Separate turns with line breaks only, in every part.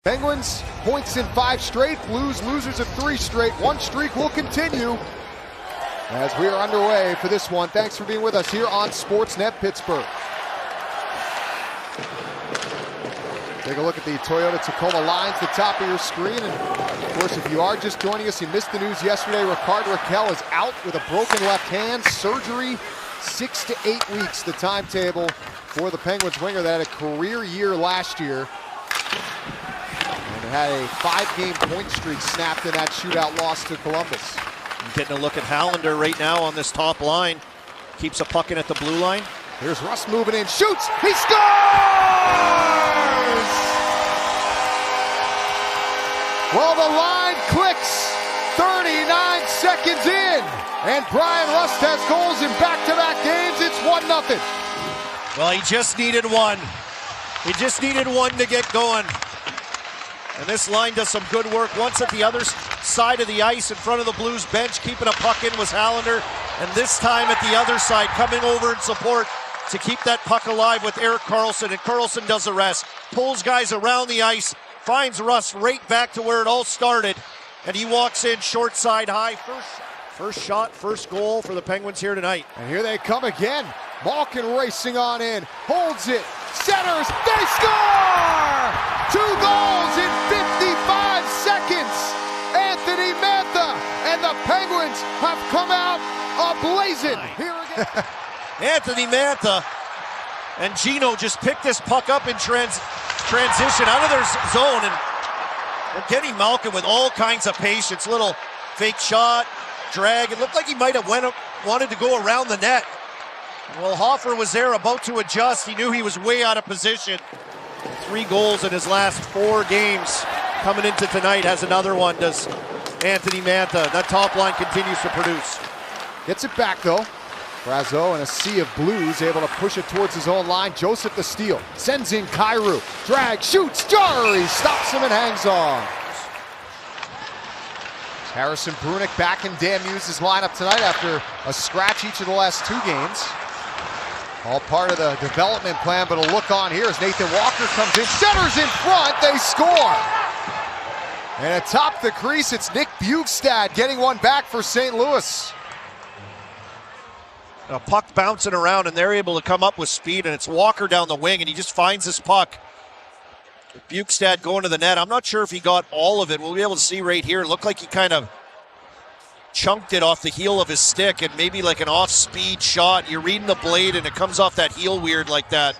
Penguins, points in 5 straight, Blues losers of 3 straight. One streak will continue as we are underway for this one. Thanks for being with us here on Sportsnet Pittsburgh. Take a look at the Toyota Tacoma lines, the top of your screen. And of course, if you are just joining us, you missed the news yesterday. Rickard Rakell is out with a broken left hand, surgery, 6 to 8 weeks, the timetable for the Penguins winger that had a career year last year. Had a 5-game point streak snapped in that shootout loss to Columbus.
Getting a look at Hallander right now on this top line. Keeps a puck in at the blue line.
Here's Russ moving in, shoots, he scores! Well, the line clicks, 39 seconds in, and Brian Rust has goals in back-to-back games. It's 1-0.
Well, he just needed one. He just needed one to get going. And this line does some good work. Once at the other side of the ice in front of the Blues bench, keeping a puck in was Hallander. And this time at the other side, coming over in support to keep that puck alive with Erik Karlsson. And Karlsson does the rest. Pulls guys around the ice, finds Russ right back to where it all started. And he walks in short side high. First shot, first goal for the Penguins here tonight.
And here they come again. Malkin racing on in, holds it, centers, they score! 2 goals in 55 seconds. Anthony Mantha and the Penguins have come out ablazing. Here again.
Anthony Mantha and Gino just picked this puck up in transition out of their zone, and they're getting Malkin with all kinds of patience. Little fake shot, drag. It looked like he might have wanted to go around the net. Well, Hofer was there about to adjust. He knew he was way out of position. 3 goals in his last 4 games. Coming into tonight has another one, does Anthony Mantha. That top line continues to produce.
Gets it back though. Brazeau in a sea of Blues, able to push it towards his own line. Joseph the steal, sends in Kyrou. Drag, shoots, Jarry stops him and hangs on. Harrison Brunick back in Dan Muse's lineup tonight after a scratch each of the last 2 games. All part of the development plan, but a look on here as Nathan Walker comes in, centers in front, they score! And atop the crease, it's Nick Bjugstad getting one back for St. Louis.
A puck bouncing around, and they're able to come up with speed, and it's Walker down the wing, and he just finds this puck. Bjugstad going to the net. I'm not sure if he got all of it. We'll be able to see right here. It looked like he kind of chunked it off the heel of his stick, and maybe like an off-speed shot. You're reading the blade, and it comes off that heel weird like that.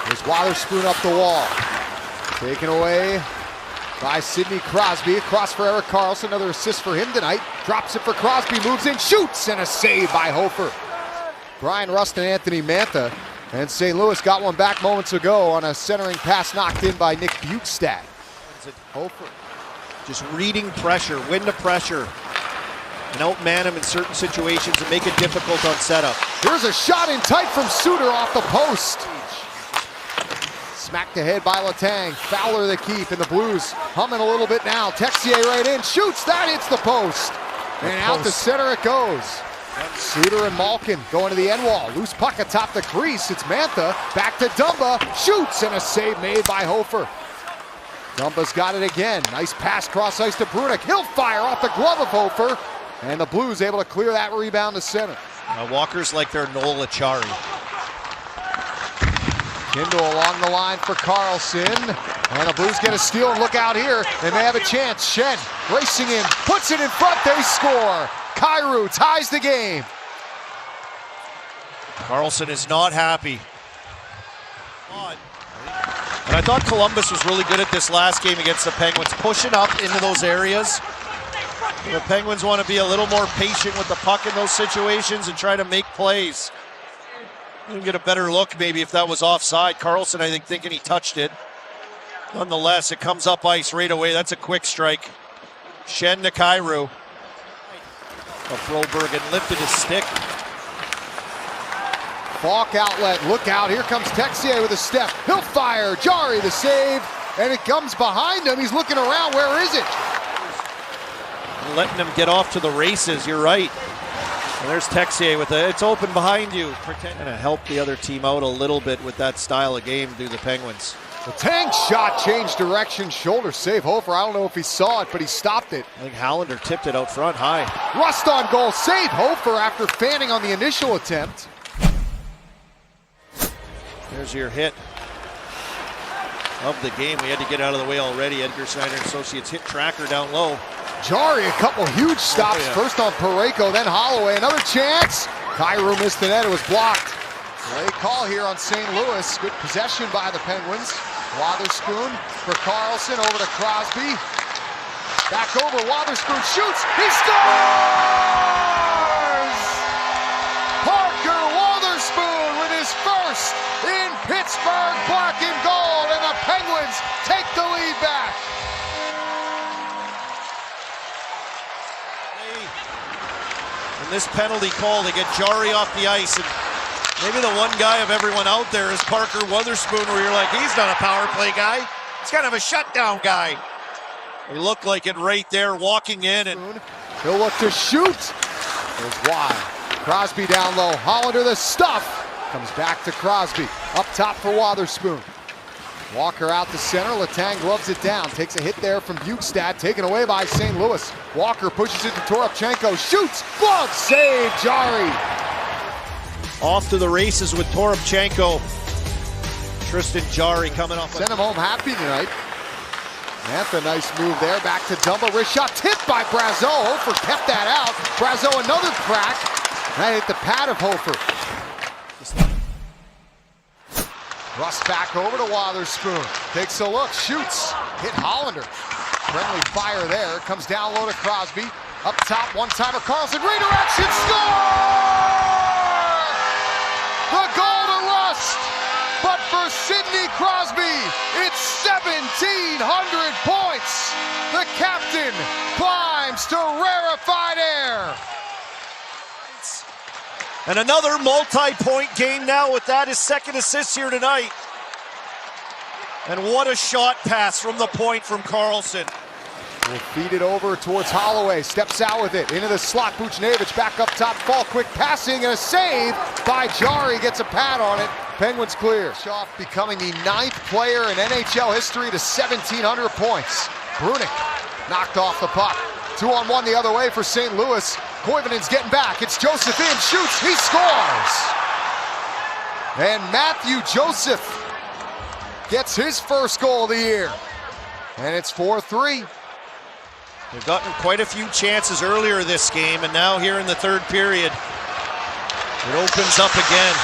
There's Wotherspoon up the wall. Taken away by Sidney Crosby. Across for Erik Karlsson. Another assist for him tonight. Drops it for Crosby, moves in, shoots, and a save by Hofer. Brian Rust and Anthony Mantha. And St. Louis got one back moments ago on a centering pass knocked in by Nick Bjugstad.
Hofer just reading pressure, win the pressure, and outman him in certain situations and make it difficult on setup.
Here's a shot in tight from Suter off the post. Smacked ahead by Letang. Fowler the keep, and the Blues humming a little bit now. Texier right in, shoots, that hits the post. And out the center it goes. Suter and Malkin going to the end wall. Loose puck atop the crease. It's Mantha. Back to Dumba. Shoots, and a save made by Hofer. Dumba's got it again. Nice pass cross ice to Brunick. He'll fire off the glove of Hofer. And the Blues able to clear that rebound to center.
Walker's like their Noel Achari.
Kindle along the line for Karlsson. And the Blues get a steal, and look out here. They may have a chance. Shen racing in, puts it in front, they score. Kyrou ties the game.
Karlsson is not happy. And I thought Columbus was really good at this last game against the Penguins, pushing up into those areas. The Penguins want to be a little more patient with the puck in those situations and try to make plays. You can get a better look maybe if that was offside. Karlsson, I think, thinking he touched it. Nonetheless, it comes up ice right away. That's a quick strike. Shen to Kyrou. Broberg and lifted his stick.
Falk outlet, look out, here comes Texier with a step. He'll fire, Jarry the save, and it comes behind him. He's looking around, where is it?
Letting him get off to the races, you're right. And there's Texier with it. It's open behind you. Trying to help the other team out a little bit with that style of game, do the Penguins.
The tank shot changed direction, shoulder save. Hofer, I don't know if he saw it, but he stopped it.
I think Hallander tipped it out front high.
Rust on goal, save Hofer after fanning on the initial attempt.
There's your hit of the game. We had to get out of the way already. Edgar Snyder and Associates hit tracker down low.
Jari, a couple huge stops. First on Parayko, then Holloway. Another chance. Kyrou missed the net. It was blocked. Late call here on St. Louis. Good possession by the Penguins. Wotherspoon for Carlson, over to Crosby. Back over, Wotherspoon shoots, he scores! Parker Wotherspoon with his first in Pittsburgh, black and gold, and the Penguins take the lead back.
And this penalty call, they get Jari off the ice, and maybe the one guy of everyone out there is Parker Wotherspoon, where you're like, he's not a power play guy. He's kind of a shutdown guy. He looked like it right there, walking in. And
he'll look to shoot. There's wide. Crosby down low. Hollander the stuff. Comes back to Crosby. Up top for Wotherspoon. Walker out to center. Letang gloves it down. Takes a hit there from Bukestad. Taken away by St. Louis. Walker pushes it to Toropchenko. Shoots. Glove save. Jari.
Off to the races with Toropchenko. Tristan Jari coming off.
Sent him home happy tonight. Mantha, nice move there. Back to Dumba. Wrist shot tipped by Brazeau. Hofer kept that out. Brazeau another crack. That hit the pad of Hofer. Rust back over to Wotherspoon. Takes a look. Shoots. Hit Hollander. Friendly fire there. Comes down low to Crosby. Up top, one-timer. Carlson. Redirection. Score! The goal to Rust. But for Sidney Crosby, it's 1,700 points. The captain climbs to rarefied air.
And another multi-point game now with that, his second assist here tonight. And what a shot pass from the point from Carlson.
Will feed it over towards Holloway. Steps out with it. Into the slot. Buchnevich back up top. Fall quick passing and a save by Jari. Gets a pad on it. Penguins clear. Schaff becoming the 9th player in NHL history to 1,700 points. Brunik knocked off the puck. 2-on-1 the other way for St. Louis. Koivunen's getting back. It's Joseph in. Shoots. He scores. And Matthew Joseph gets his first goal of the year. And it's 4-3.
They've gotten quite a few chances earlier this game, and now here in the third period, it opens up again.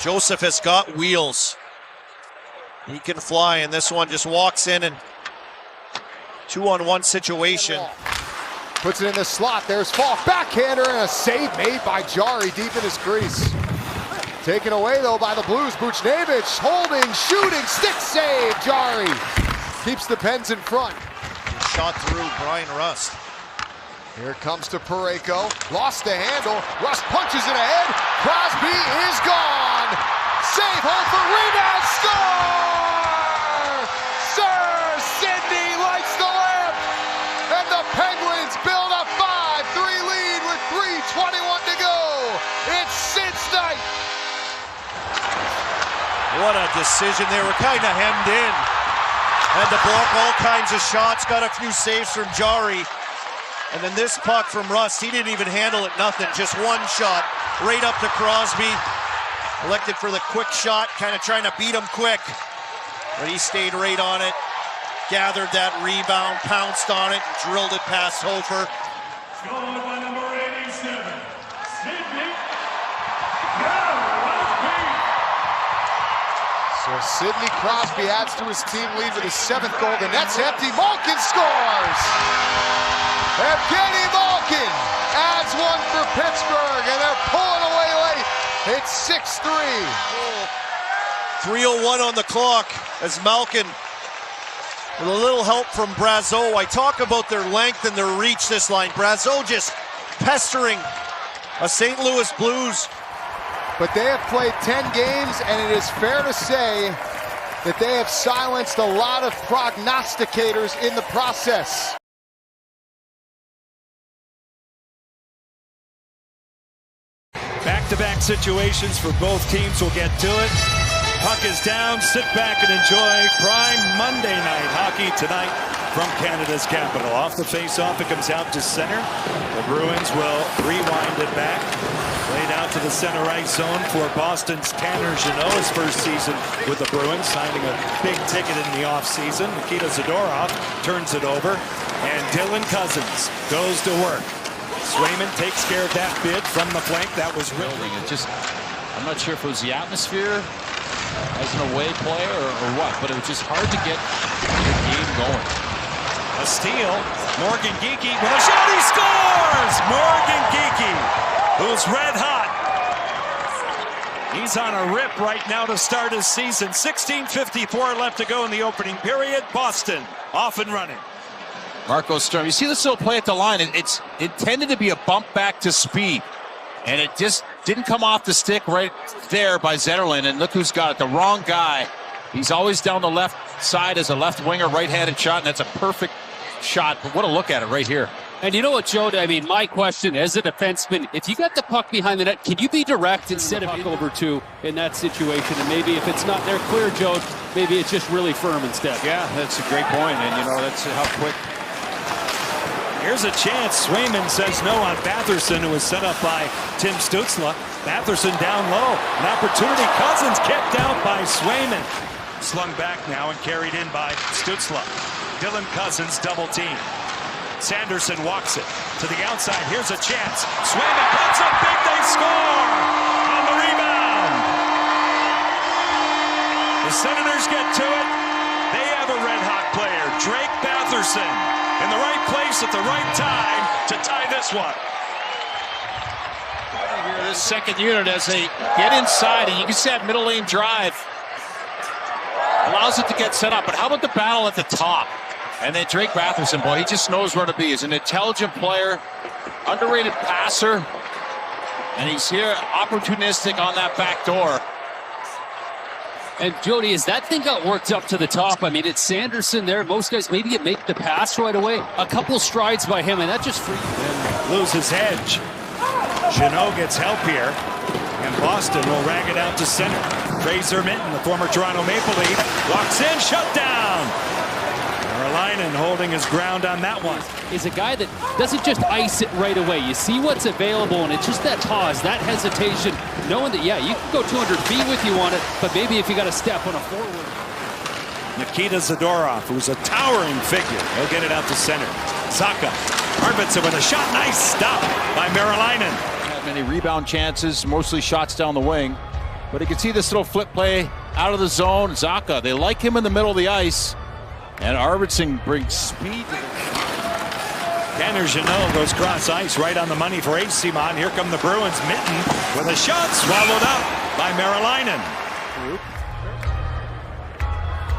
Joseph has got wheels. He can fly, and this one just walks in and 2-on-1 situation.
Puts it in the slot. There's Falk. Backhander and a save made by Jari deep in his crease. Taken away, though, by the Blues. Buchnevich holding, shooting, stick save. Jari keeps the Pens in front.
Shot through Brian Rust.
Here it comes to Parayko. Lost the handle. Rust punches it ahead. Crosby is gone. Save, Hofer, rebound, score! Sir Sidney lights the lamp. And the Penguins build a 5-3 lead with 3:21 to go. It's Sid's night.
What a decision. They were kind of hemmed in. Had to block all kinds of shots. Got a few saves from Jari. And then this puck from Rust, he didn't even handle it, nothing. Just one shot right up to Crosby. Elected for the quick shot, kind of trying to beat him quick. But he stayed right on it. Gathered that rebound, pounced on it, drilled it past Hofer.
Scored by number 87, Sidney.
So Sidney Crosby adds to his team lead with his 7th goal. The net's empty. Malkin scores! Evgeny Malkin adds one for Pittsburgh, and they're pulling away late. It's 6-3.
3:01 on the clock as Malkin, with a little help from Brazeau. I talk about their length and their reach, this line. Brazeau just pestering a St. Louis Blues.
But they have played 10 games, and it is fair to say that they have silenced a lot of prognosticators in the process.
Back-to-back situations for both teams. We'll get to it.
Puck is down. Sit back and enjoy prime Monday night hockey tonight from Canada's capital. Off the face-off, it comes out to center. The Bruins will rewind it back. Laid out to the center ice zone for Boston's Tanner Jeannot, his first season with the Bruins, signing a big ticket in the offseason. Nikita Zadorov turns it over, and Dylan Cousins goes to work. Swayman takes care of that bid from the flank. That was
building. It just, I'm not sure if it was the atmosphere as an away player or what, but it was just hard to get the game going.
A steal. Morgan Geekie with a shot. He scores! Morgan Geekie, who's red hot. He's on a rip right now to start his season. 16:54 left to go in the opening period. Boston off and running.
Marco Sturm, you see this little play at the line. It intended to be a bump back to speed, and it just didn't come off the stick right there by Zetterlund. And look who's got it, the wrong guy. He's always down the left side as a left winger, right-handed shot, and that's a perfect shot. But what a look at it right here.
And you know what, Joe? I mean, my question as a defenseman, if you got the puck behind the net, can you be direct instead of over two in that situation? And maybe if it's not there clear, Joe, maybe it's just really firm instead.
Yeah, that's a great point, and you know, that's how quick.
Here's a chance. Swayman says no on Batherson, who was set up by Tim Stützle. Batherson down low. An opportunity. Cousins kept out by Swayman. Slung back now and carried in by Stützle. Dylan Cousins double team. Sanderson walks it to the outside. Here's a chance. Swayman puts up big. They score on the rebound. The Senators get to it. They have a red-hot player, Drake Batherson, in the right place at the right time to tie this one.
Here, this second unit as they get inside, and you can see that middle lane drive allows it to get set up. But how about the battle at the top? And then Drake Batherson, boy, he just knows where to be. He's an intelligent player, underrated passer, and he's here opportunistic on that back door.
And Jody, as that thing got worked up to the top, I mean, it's Sanderson there. Most guys, maybe you make the pass right away. A couple strides by him, and that just frees him.
Loses edge. Jeannot gets help here, and Boston will rag it out to center. Fraser Minton, the former Toronto Maple Leaf, walks in, shut down. Carolina holding his ground on that one.
Is a guy that doesn't just ice it right away. You see what's available, and it's just that pause, that hesitation, knowing that, yeah, you can go 200 feet with you on it, but maybe if you got to step on a forward.
Nikita Zadorov, who's a towering figure. He'll get it out to center. Zacha. Arvidsson with a shot. Nice stop by Marilainen.
Not many rebound chances, mostly shots down the wing. But you can see this little flip play out of the zone. Zacha, they like him in the middle of the ice. And Arvidsson brings speed.
Tanner Jeannot goes cross ice right on the money for Simon. Here come the Bruins. Minton with a shot swallowed up by Marilainen.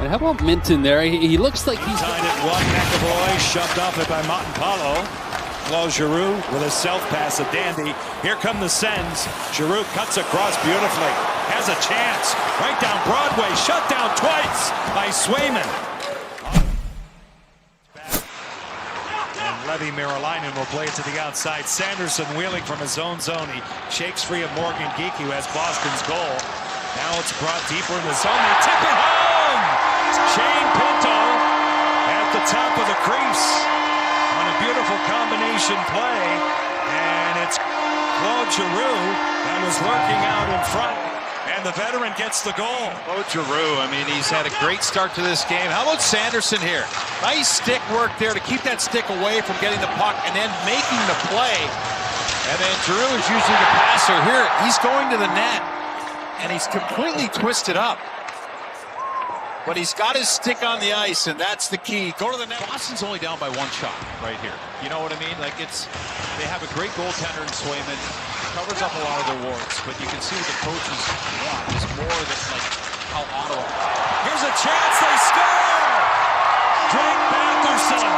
And how about Minton there? He looks like he's
tied at one. McAvoy shoved off it by Montemapalo. Claude Giroux with a self pass, a dandy. Here come the Sens. Giroux cuts across beautifully. Has a chance. Right down Broadway. Shut down twice by Swayman. And Levi Marilainen will play it to the outside. Sanderson wheeling from his own zone. He shakes free of Morgan Geekie, who has Boston's goal. Now it's brought deeper in the zone. They tip it home. Shane Pinto at the top of the crease on a beautiful combination play. And it's Claude Giroux that was lurking out in front. And the veteran gets the goal.
Claude Giroux, I mean, he's had a great start to this game. How about Sanderson here? Nice stick work there to keep that stick away from getting the puck and then making the play. And then Giroux is usually the passer. Here, he's going to the net. And he's completely twisted up. But he's got his stick on the ice, and that's the key. Go to the net. Boston's only down by one shot right here. You know what I mean? Like, they have a great goaltender in Swayman. Covers up a lot of their warts, but you can see what the coaches want is more than like how Ottawa.
Here's a chance, they score! Drake Batherson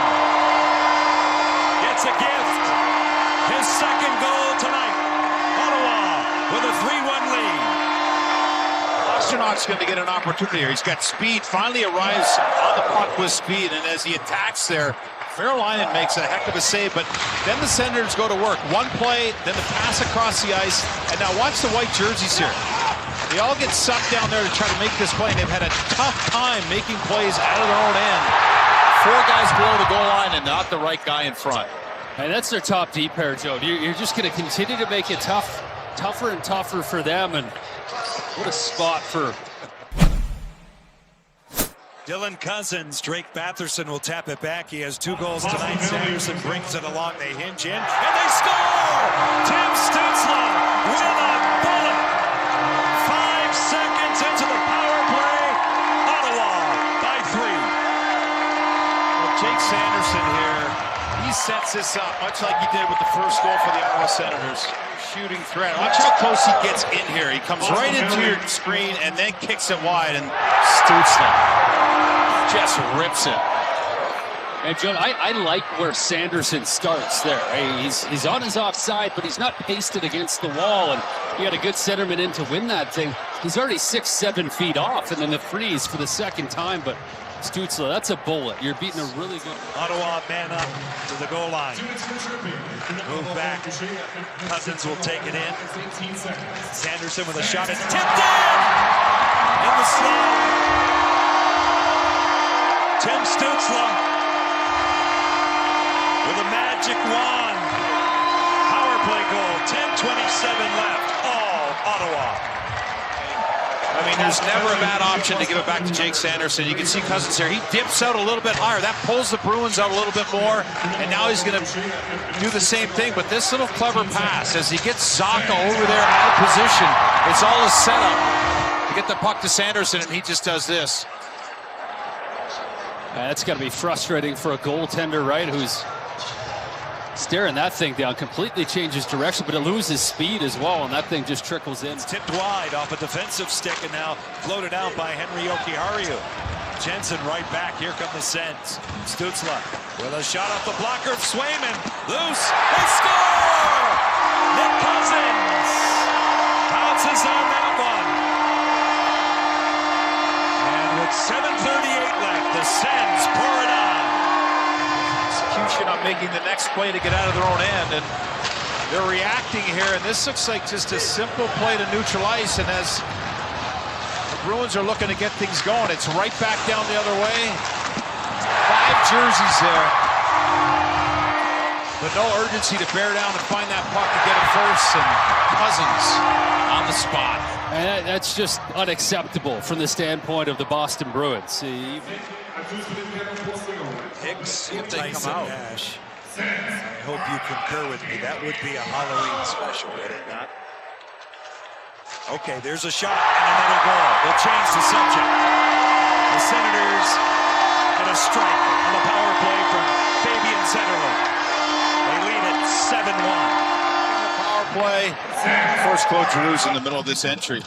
gets a gift. His second goal tonight. Ottawa with a 3-1 lead.
Pastrnak's going to get an opportunity here. He's got speed, finally arrives on the puck with speed, and as he attacks there, Marilainen makes a heck of a save, but then the Senators go to work. One play, then the pass across the ice, and now watch the white jerseys here. They all get sucked down there to try to make this play, and they've had a tough time making plays out of their own end. 4 guys below the goal line and not the right guy in front.
And that's their top D pair, Joe. You're just going to continue to make it tougher and tougher for them. And what a spot for
Dylan Cousins. Drake Batherson will tap it back. He has 2 goals tonight. Sanderson brings it along. They hinge in, and they score! Tim Stützle with a bullet. 5 seconds into the power play. Ottawa by 3.
Well, Jake Sanderson here, he sets this up, much like he did with the first goal for the Ottawa Senators. Shooting threat. Watch how close he gets in here. He comes right into your screen and then kicks it wide, and Stützle just rips it.
And Joe, I like where Sanderson starts there. Hey, he's on his offside, but he's not pasted against the wall, and he had a good centerman in to win that thing. He's already 6-7 feet off, and then the freeze for the second time, but Stützle, that's a bullet. You're beating a really good...
Ottawa man up to the goal line. Move back. Cousins will take it in. Sanderson with a shot. It's tipped in the slot. Tim Stützle with a magic wand. Power play goal. 10:27 left. All Ottawa.
I mean, there's never a bad option to give it back to Jake Sanderson. You can see Cousins here. He dips out a little bit higher. That pulls the Bruins out a little bit more. And now he's going to do the same thing. But this little clever pass, as he gets Zaka over there out of position, it's all a setup to get the puck to Sanderson, and he just does this.
That's got to be frustrating for a goaltender, right, who's staring that thing down. Completely changes direction, but it loses speed as well, and that thing just trickles in.
It's tipped wide off a defensive stick and now floated out by Henry Jokiharju. Jensen right back. Here come the Sens. Stützle with a shot off the blocker of Swayman. Loose. They score! Nick Cousins bounces on that one. And with 7:38 left, the Sens pour it on.
Execution on making the next play to get out of their own end, and they're reacting here, and this looks like just a simple play to neutral ice, and as the Bruins are looking to get things going, it's right back down the other way. 5 jerseys there, but no urgency to bear down and find that puck to get it first, and Cousins on the spot.
And that's just unacceptable from the standpoint of the Boston Bruins.
Hicks,
if they come out.
Nash. I hope you concur with me. That would be a Halloween special, would it not? Okay, there's a shot and another goal. We'll change the subject. The Senators get a strike on the power play from Fabian Zetterlund. They lead it 7-1.
Play. Of course, Claude Giroux's in the middle of this entry.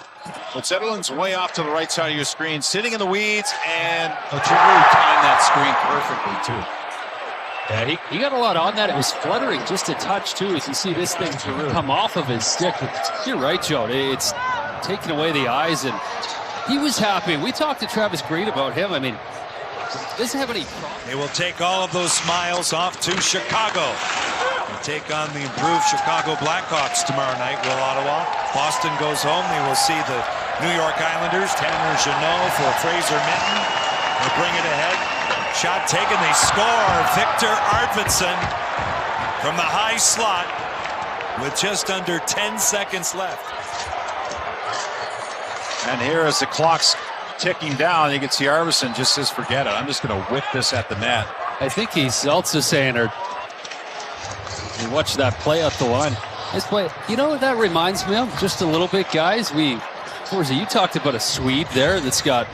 But Zetterlund's way off to the right side of your screen, sitting in the weeds, and Giroux timed that screen perfectly, too.
Yeah, he got a lot on that. It was fluttering just a touch, too, as you see this thing come off of his stick. You're right, Joe. It's taking away the eyes, and he was happy. We talked to Travis Green about him. I mean, doesn't have any problem.
They will take all of those smiles off to Chicago. They take on the improved Chicago Blackhawks tomorrow night, will Ottawa. Boston goes home. They will see the New York Islanders. Tanner Jeannot for Fraser Minton. They'll bring it ahead. Shot taken. They score. Victor Arvidsson from the high slot with just under 10 seconds left.
And here as the clock's ticking down, you can see Arvidsson just says, forget it. I'm just going to whip this at the net.
I think he's also saying, or you watch that play up the line. This play, you know what that reminds me of? Just a little bit, guys. Forza, you talked about a Swede there that's got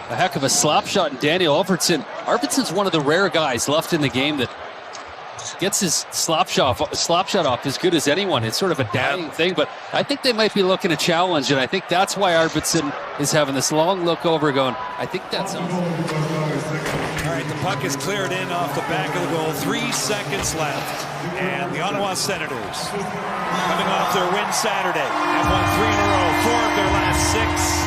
a heck of a slap shot, and Daniel Alfredsson. Arvidsson's one of the rare guys left in the game that gets his slap shot off as good as anyone. It's sort of a dying thing, but I think they might be looking to challenge, and I think that's why Arvidsson is having this long look over going, I think that's... All
right, the puck is cleared in off the back of the goal. 3 seconds left, and the Ottawa Senators, coming off their win Saturday, have won 3 in a row, 4 of their last 6.